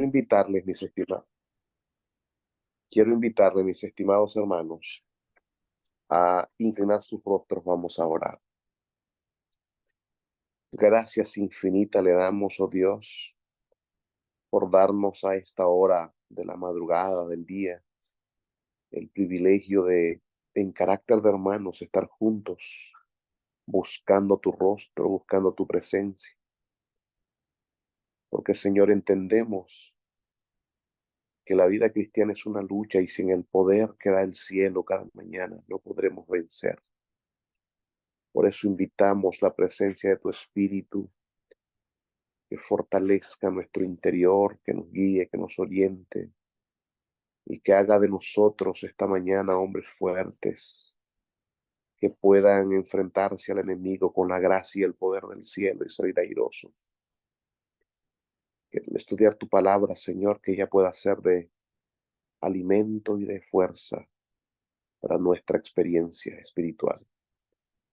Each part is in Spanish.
invitarles, mis estimados, quiero invitarles, mis estimados hermanos, a inclinar sus rostros. Vamos a orar. Gracias infinitas le damos, oh Dios, por darnos a esta hora de la madrugada del día el privilegio de, en carácter de hermanos, estar juntos, buscando tu rostro, buscando tu presencia. Porque, Señor, entendemos que la vida cristiana es una lucha y sin el poder que da el cielo cada mañana no podremos vencer. Por eso invitamos la presencia de tu Espíritu que fortalezca nuestro interior, que nos guíe, que nos oriente y que haga de nosotros esta mañana hombres fuertes que puedan enfrentarse al enemigo con la gracia y el poder del cielo y salir airosos. Que al estudiar tu palabra, Señor, que ella pueda ser de alimento y de fuerza para nuestra experiencia espiritual.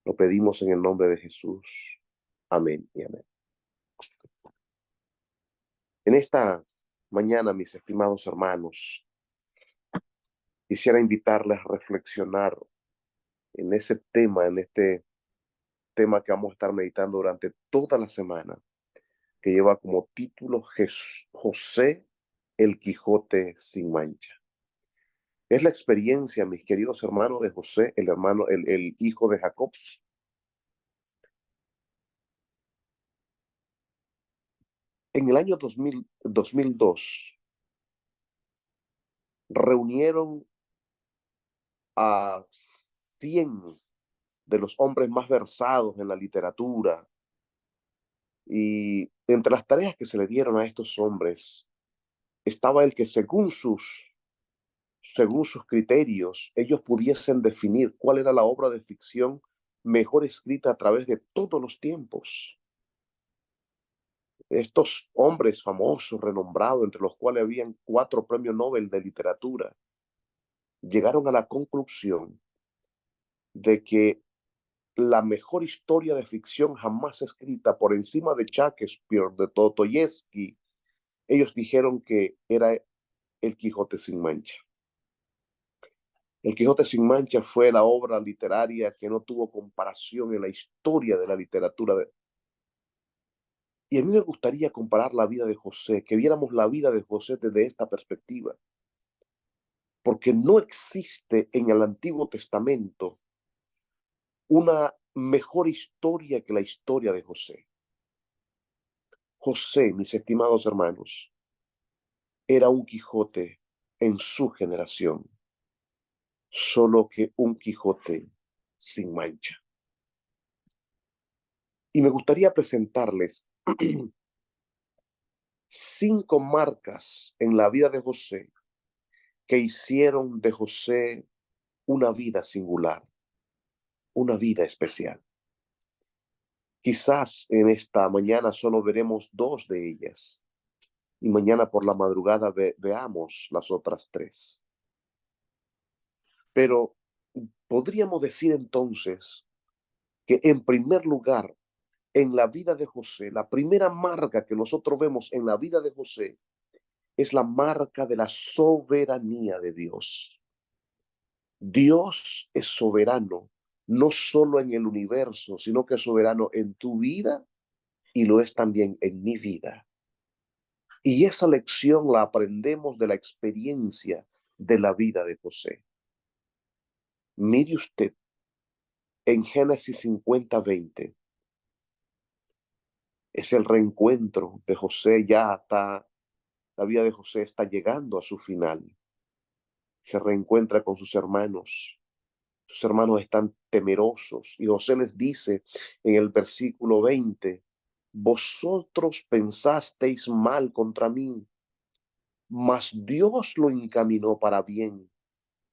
Lo pedimos en el nombre de Jesús. Amén y amén. En esta mañana, mis estimados hermanos, quisiera invitarles a reflexionar en este tema que vamos a estar meditando durante toda la semana, que lleva como título José el Quijote sin mancha. Es la experiencia, mis queridos hermanos, de José, el hijo de Jacob. En el año 2002, reunieron a 100 de los hombres más versados en la literatura, y entre las tareas que se le dieron a estos hombres estaba el que según sus criterios ellos pudiesen definir cuál era la obra de ficción mejor escrita a través de todos los tiempos. Estos hombres famosos, renombrados, entre los cuales habían 4 premios Nobel de literatura, llegaron a la conclusión de que la mejor historia de ficción jamás escrita, por encima de Shakespeare, de Dostoyevsky, ellos dijeron que era El Quijote sin mancha. El Quijote sin mancha fue la obra literaria que no tuvo comparación en la historia de la literatura. Y a mí me gustaría comparar la vida de José, que viéramos la vida de José desde esta perspectiva, porque no existe en el Antiguo Testamento una mejor historia que la historia de José. José, mis estimados hermanos, era un Quijote en su generación, solo que un Quijote sin mancha. Y me gustaría presentarles 5 marcas en la vida de José que hicieron de José una vida singular, una vida especial. Quizás en esta mañana solo veremos 2 de ellas y mañana por la madrugada veamos las otras 3. Pero podríamos decir entonces que en primer lugar, en la vida de José, la primera marca que nosotros vemos en la vida de José es la marca de la soberanía de Dios. Dios es soberano, no solo en el universo, sino que es soberano en tu vida y lo es también en mi vida. Y esa lección la aprendemos de la experiencia de la vida de José. Mire usted, en Génesis 50:20, es el reencuentro de José, la vida de José está llegando a su final. Se reencuentra con sus hermanos. Sus hermanos están temerosos y José les dice en el versículo 20, vosotros pensasteis mal contra mí, mas Dios lo encaminó para bien,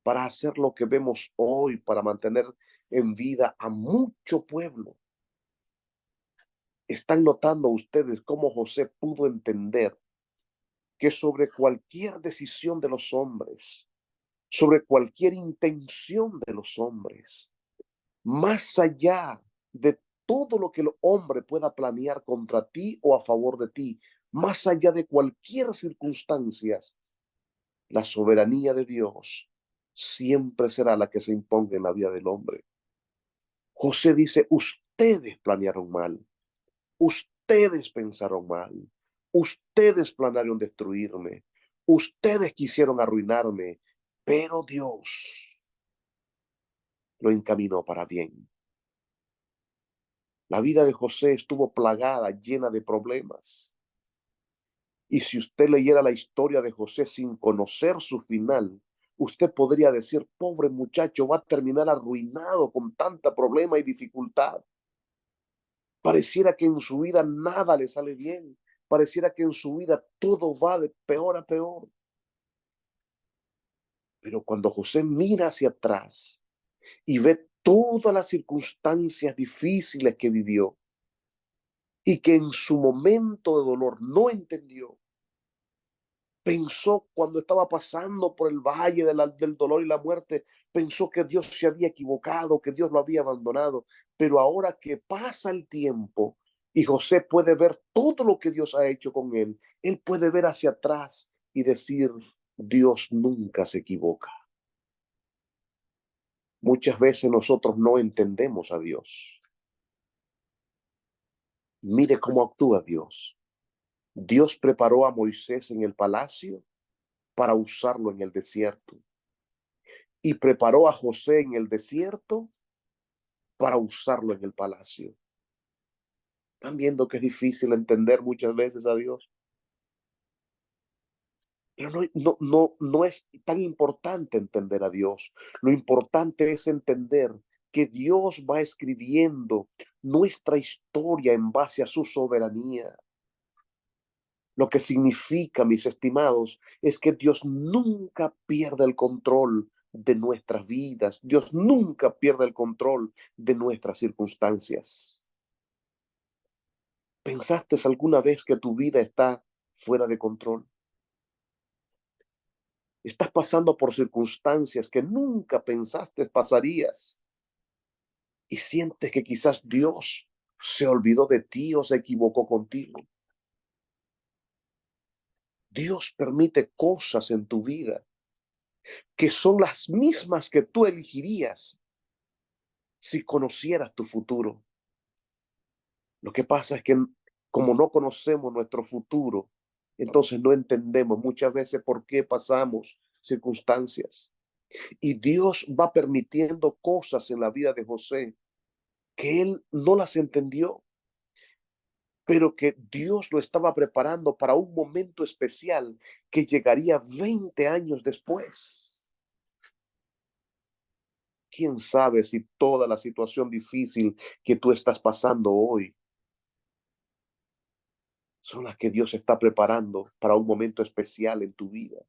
para hacer lo que vemos hoy, para mantener en vida a mucho pueblo. Están notando ustedes cómo José pudo entender que sobre cualquier decisión de los hombres, sobre cualquier intención de los hombres, más allá de todo lo que el hombre pueda planear contra ti o a favor de ti, más allá de cualquier circunstancia, la soberanía de Dios siempre será la que se imponga en la vida del hombre. José dice, ustedes planearon mal, ustedes pensaron mal, ustedes planearon destruirme, ustedes quisieron arruinarme, pero Dios lo encaminó para bien. La vida de José estuvo plagada, llena de problemas. Y si usted leyera la historia de José sin conocer su final, usted podría decir, pobre muchacho, va a terminar arruinado con tanta problema y dificultad. Pareciera que en su vida nada le sale bien. Pareciera que en su vida todo va de peor a peor. Pero cuando José mira hacia atrás y ve todas las circunstancias difíciles que vivió y que en su momento de dolor no entendió, pensó cuando estaba pasando por el valle del dolor y la muerte, pensó que Dios se había equivocado, que Dios lo había abandonado. Pero ahora que pasa el tiempo y José puede ver todo lo que Dios ha hecho con él puede ver hacia atrás y decir, Dios nunca se equivoca. Muchas veces nosotros no entendemos a Dios. Mire cómo actúa Dios. Dios preparó a Moisés en el palacio para usarlo en el desierto. Y preparó a José en el desierto para usarlo en el palacio. Están viendo que es difícil entender muchas veces a Dios, pero no es tan importante entender a Dios. Lo importante es entender que Dios va escribiendo nuestra historia en base a su soberanía. Lo que significa, mis estimados, es que Dios nunca pierde el control de nuestras vidas. Dios nunca pierde el control de nuestras circunstancias. ¿Pensaste alguna vez que tu vida está fuera de control? Estás pasando por circunstancias que nunca pensaste pasarías y sientes que quizás Dios se olvidó de ti o se equivocó contigo. Dios permite cosas en tu vida que son las mismas que tú elegirías si conocieras tu futuro. Lo que pasa es que como no conocemos nuestro futuro, entonces no entendemos muchas veces por qué pasamos circunstancias. Y Dios va permitiendo cosas en la vida de José que él no las entendió, pero que Dios lo estaba preparando para un momento especial que llegaría 20 años después. ¿Quién sabe si toda la situación difícil que tú estás pasando hoy son las que Dios está preparando para un momento especial en tu vida?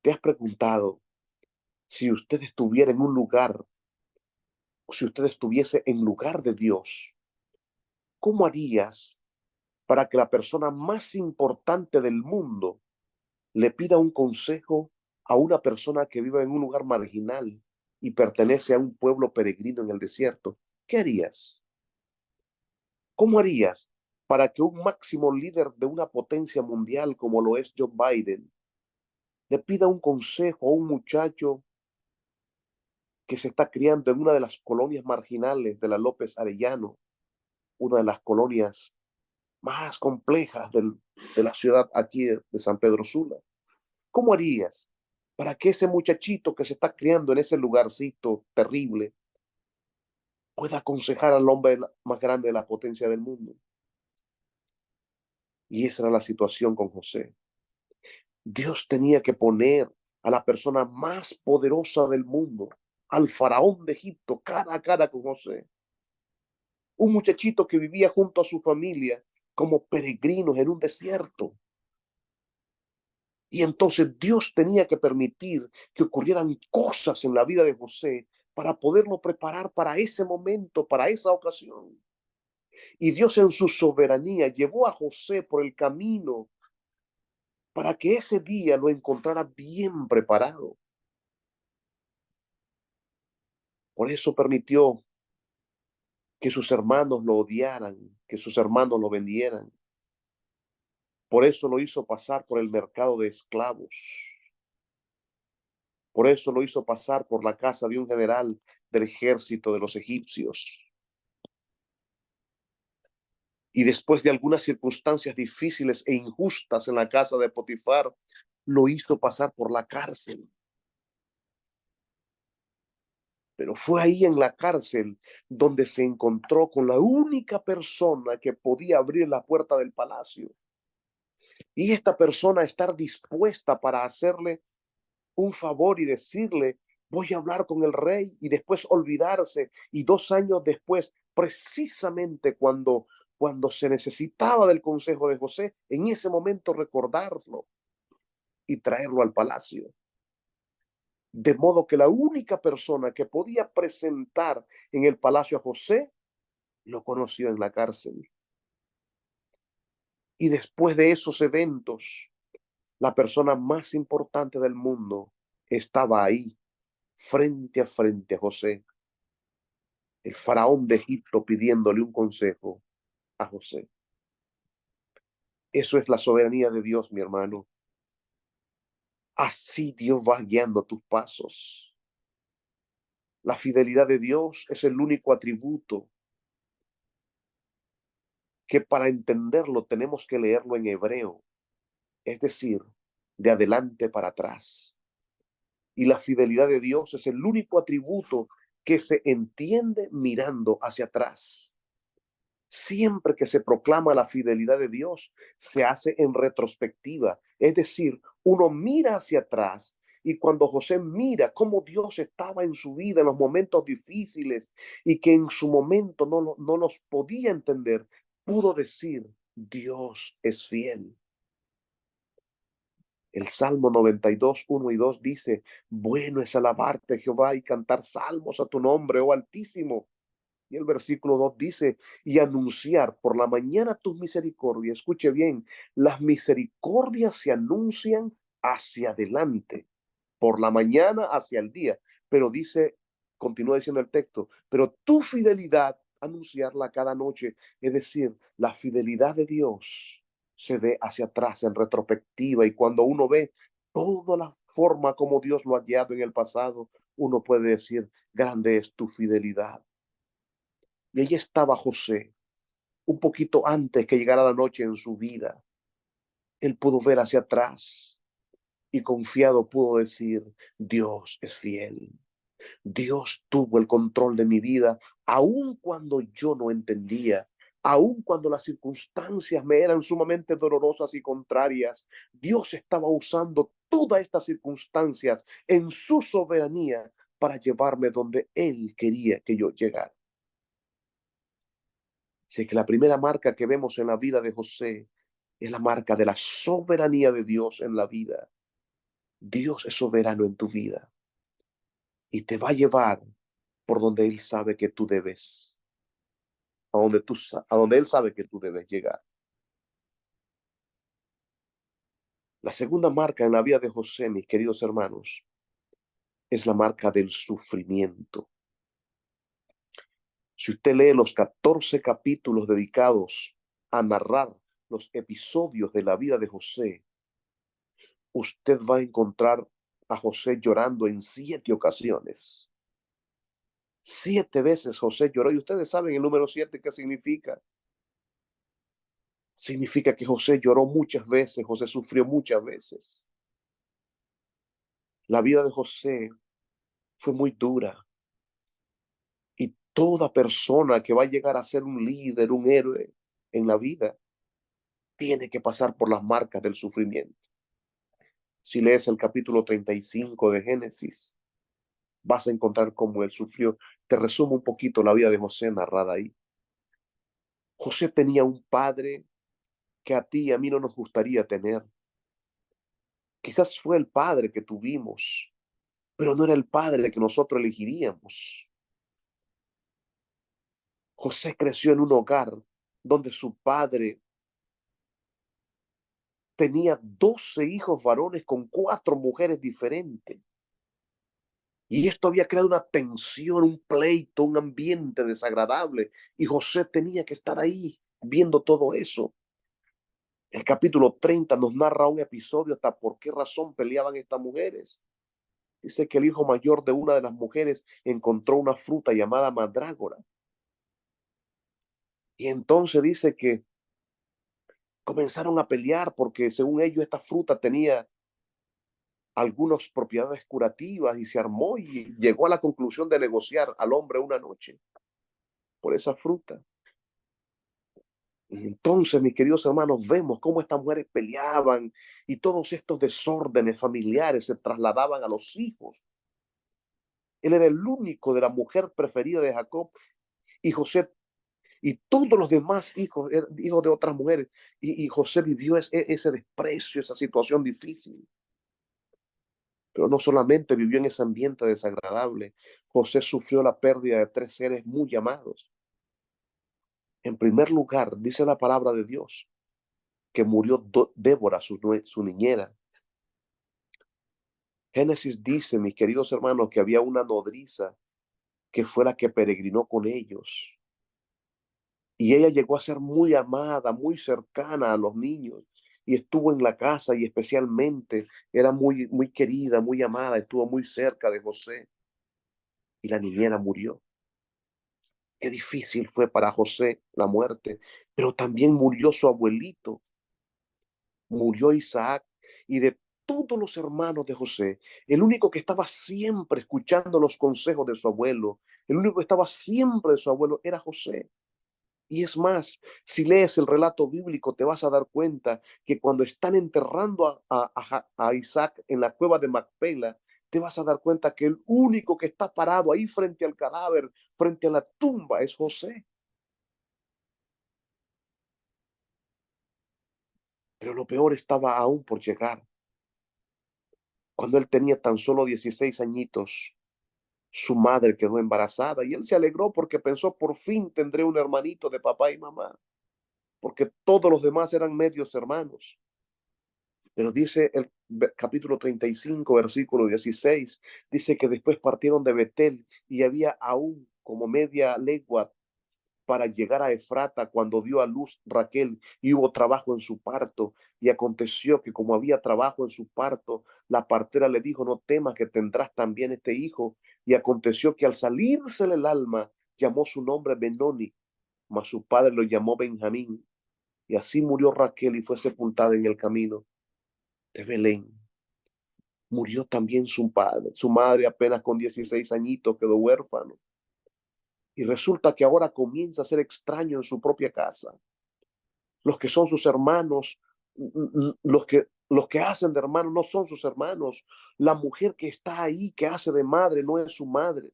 ¿Te has preguntado si usted estuviera en un lugar, o si usted estuviese en lugar de Dios, cómo harías para que la persona más importante del mundo le pida un consejo a una persona que vive en un lugar marginal y pertenece a un pueblo peregrino en el desierto? ¿Qué harías? ¿Cómo harías para que un máximo líder de una potencia mundial como lo es Joe Biden le pida un consejo a un muchacho que se está criando en una de las colonias marginales de la López Arellano, una de las colonias más complejas de la ciudad aquí de San Pedro Sula? ¿Cómo harías para que ese muchachito que se está criando en ese lugarcito terrible pueda aconsejar al hombre más grande de la potencia del mundo? Y esa era la situación con José. Dios tenía que poner a la persona más poderosa del mundo, al faraón de Egipto, cara a cara con José. Un muchachito que vivía junto a su familia como peregrinos en un desierto. Y entonces Dios tenía que permitir que ocurrieran cosas en la vida de José para poderlo preparar para ese momento, para esa ocasión. Y Dios en su soberanía llevó a José por el camino para que ese día lo encontrara bien preparado. Por eso permitió que sus hermanos lo odiaran, que sus hermanos lo vendieran. Por eso lo hizo pasar por el mercado de esclavos. Por eso lo hizo pasar por la casa de un general del ejército de los egipcios. Y después de algunas circunstancias difíciles e injustas en la casa de Potifar, lo hizo pasar por la cárcel. Pero fue ahí en la cárcel donde se encontró con la única persona que podía abrir la puerta del palacio. Y esta persona estar dispuesta para hacerle un favor y decirle, voy a hablar con el rey, y después olvidarse. Y 2 años después, precisamente cuando se necesitaba del consejo de José, en ese momento recordarlo y traerlo al palacio. De modo que la única persona que podía presentar en el palacio a José, lo conoció en la cárcel. Y después de esos eventos, la persona más importante del mundo estaba ahí, frente a frente a José, el faraón de Egipto pidiéndole un consejo a José. Eso es la soberanía de Dios, mi hermano. Así Dios va guiando tus pasos. La fidelidad de Dios es el único atributo que para entenderlo tenemos que leerlo en hebreo, es decir, de adelante para atrás. Y la fidelidad de Dios es el único atributo que se entiende mirando hacia atrás. Siempre que se proclama la fidelidad de Dios, se hace en retrospectiva, es decir, uno mira hacia atrás, y cuando José mira cómo Dios estaba en su vida en los momentos difíciles y que en su momento no los podía entender, pudo decir, Dios es fiel. El Salmo 92, 1 y 2 dice, bueno es alabarte, Jehová, y cantar salmos a tu nombre, oh Altísimo. Y el versículo 2 dice, y anunciar por la mañana tus misericordias. Escuche bien, las misericordias se anuncian hacia adelante, por la mañana hacia el día. Pero dice, continúa diciendo el texto, pero tu fidelidad, anunciarla cada noche. Es decir, la fidelidad de Dios se ve hacia atrás en retrospectiva, y cuando uno ve toda la forma como Dios lo ha guiado en el pasado, uno puede decir, grande es tu fidelidad. Y ahí estaba José, un poquito antes que llegara la noche en su vida. Él pudo ver hacia atrás y confiado pudo decir, Dios es fiel. Dios tuvo el control de mi vida, aun cuando yo no entendía, aun cuando las circunstancias me eran sumamente dolorosas y contrarias. Dios estaba usando todas estas circunstancias en su soberanía para llevarme donde Él quería que yo llegara. Así que la primera marca que vemos en la vida de José es la marca de la soberanía de Dios en la vida. Dios es soberano en tu vida y te va a llevar por donde Él sabe que tú debes, a donde Él sabe que tú debes llegar. La segunda marca en la vida de José, mis queridos hermanos, es la marca del sufrimiento. Si usted lee los 14 capítulos dedicados a narrar los episodios de la vida de José, usted va a encontrar a José llorando en 7 ocasiones. 7 veces José lloró, y ustedes saben el número 7 qué significa. Significa que José lloró muchas veces, José sufrió muchas veces. La vida de José fue muy dura, y toda persona que va a llegar a ser un líder, un héroe en la vida, tiene que pasar por las marcas del sufrimiento. Si lees el capítulo 35 de Génesis, vas a encontrar cómo él sufrió. Te resumo un poquito la vida de José narrada ahí. José tenía un padre que a ti y a mí no nos gustaría tener. Quizás fue el padre que tuvimos, pero no era el padre que nosotros elegiríamos. José creció en un hogar donde su padre tenía 12 hijos varones con 4 mujeres diferentes. Y esto había creado una tensión, un pleito, un ambiente desagradable. Y José tenía que estar ahí viendo todo eso. El capítulo 30 nos narra un episodio hasta por qué razón peleaban estas mujeres. Dice que el hijo mayor de una de las mujeres encontró una fruta llamada mandrágora. Y entonces dice que comenzaron a pelear porque según ellos esta fruta tenía algunas propiedades curativas y se armó y llegó a la conclusión de negociar al hombre una noche por esa fruta. Y entonces, mis queridos hermanos, vemos cómo estas mujeres peleaban y todos estos desórdenes familiares se trasladaban a los hijos. Él era el único de la mujer preferida de Jacob y José y todos los demás hijos, hijos de otras mujeres. Y José vivió ese desprecio, esa situación difícil. Pero no solamente vivió en ese ambiente desagradable, José sufrió la pérdida de tres seres muy amados. En primer lugar, dice la palabra de Dios, que murió Débora, su niñera. Génesis dice, mis queridos hermanos, que había una nodriza que fue la que peregrinó con ellos. Y ella llegó a ser muy amada, muy cercana a los niños. Y estuvo en la casa y especialmente era muy, muy querida, muy amada, estuvo muy cerca de José. Y la niñera murió. Qué difícil fue para José la muerte, pero también murió su abuelito, murió Isaac y de todos los hermanos de José, el único que estaba siempre escuchando los consejos de su abuelo, el único que estaba siempre de su abuelo era José. Y es más, si lees el relato bíblico, te vas a dar cuenta que cuando están enterrando a Isaac en la cueva de Macpela, te vas a dar cuenta que el único que está parado ahí frente al cadáver, frente a la tumba, es José. Pero lo peor estaba aún por llegar. Cuando él tenía tan solo 16 añitos, su madre quedó embarazada y él se alegró porque pensó, por fin tendré un hermanito de papá y mamá, porque todos los demás eran medios hermanos. Pero dice el capítulo 35, versículo 16, dice que después partieron de Betel y había aún como media legua para llegar a Efrata cuando dio a luz Raquel y hubo trabajo en su parto. Y aconteció que como había trabajo en su parto, la partera le dijo, no temas que tendrás también este hijo. Y aconteció que al salírsele el alma, llamó su nombre Benoni, mas su padre lo llamó Benjamín. Y así murió Raquel y fue sepultada en el camino de Belén. Murió también su padre, su madre apenas con 16 añitos quedó huérfano. Y resulta que ahora comienza a ser extraño en su propia casa. Los que son sus hermanos, los que hacen de hermanos no son sus hermanos. La mujer que está ahí, que hace de madre, no es su madre.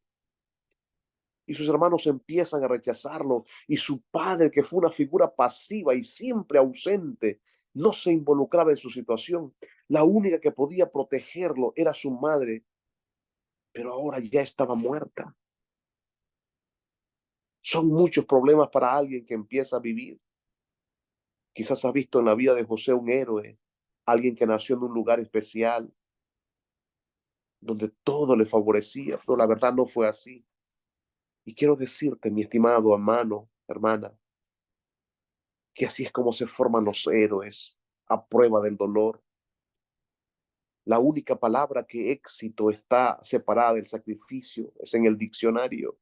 Y sus hermanos empiezan a rechazarlo. Y su padre, que fue una figura pasiva y siempre ausente, no se involucraba en su situación. La única que podía protegerlo era su madre, pero ahora ya estaba muerta. Son muchos problemas para alguien que empieza a vivir. Quizás has visto en la vida de José un héroe, alguien que nació en un lugar especial, donde todo le favorecía, pero la verdad no fue así. Y quiero decirte, mi estimado hermano, hermana, que así es como se forman los héroes a prueba del dolor. La única palabra que éxito está separada del sacrificio es en el diccionario.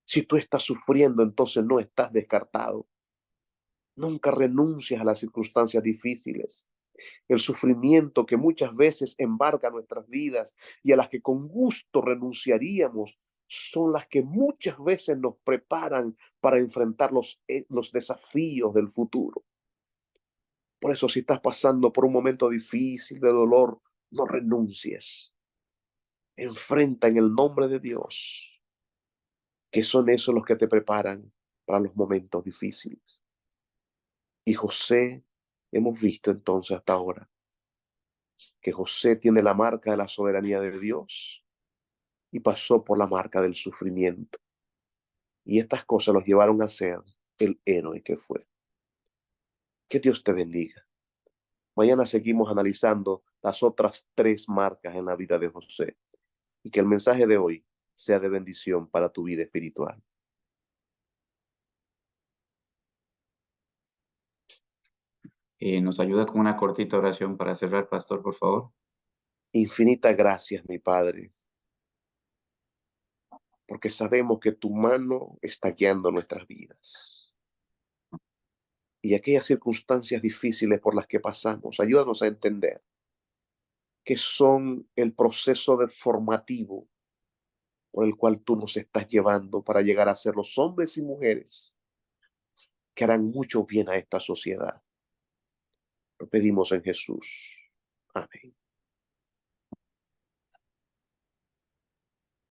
Si tú estás sufriendo, entonces no estás descartado. Nunca renuncias a las circunstancias difíciles. El sufrimiento que muchas veces embarga nuestras vidas y a las que con gusto renunciaríamos son las que muchas veces nos preparan para enfrentar los desafíos del futuro. Por eso, si estás pasando por un momento difícil de dolor, no renuncies. Enfrenta en el nombre de Dios, que son esos los que te preparan para los momentos difíciles. Y José, hemos visto entonces hasta ahora que José tiene la marca de la soberanía de Dios y pasó por la marca del sufrimiento. Y estas cosas los llevaron a ser el héroe que fue. Que Dios te bendiga. Mañana seguimos analizando las otras tres marcas en la vida de José y que el mensaje de hoy sea de bendición para tu vida espiritual. ¿Nos ayuda con una cortita oración para cerrar, pastor, por favor? Infinitas gracias, mi Padre, porque sabemos que tu mano está guiando nuestras vidas. Y aquellas circunstancias difíciles por las que pasamos, ayúdanos a entender que son el proceso de formativo por el cual tú nos estás llevando para llegar a ser los hombres y mujeres que harán mucho bien a esta sociedad. Lo pedimos en Jesús. Amén.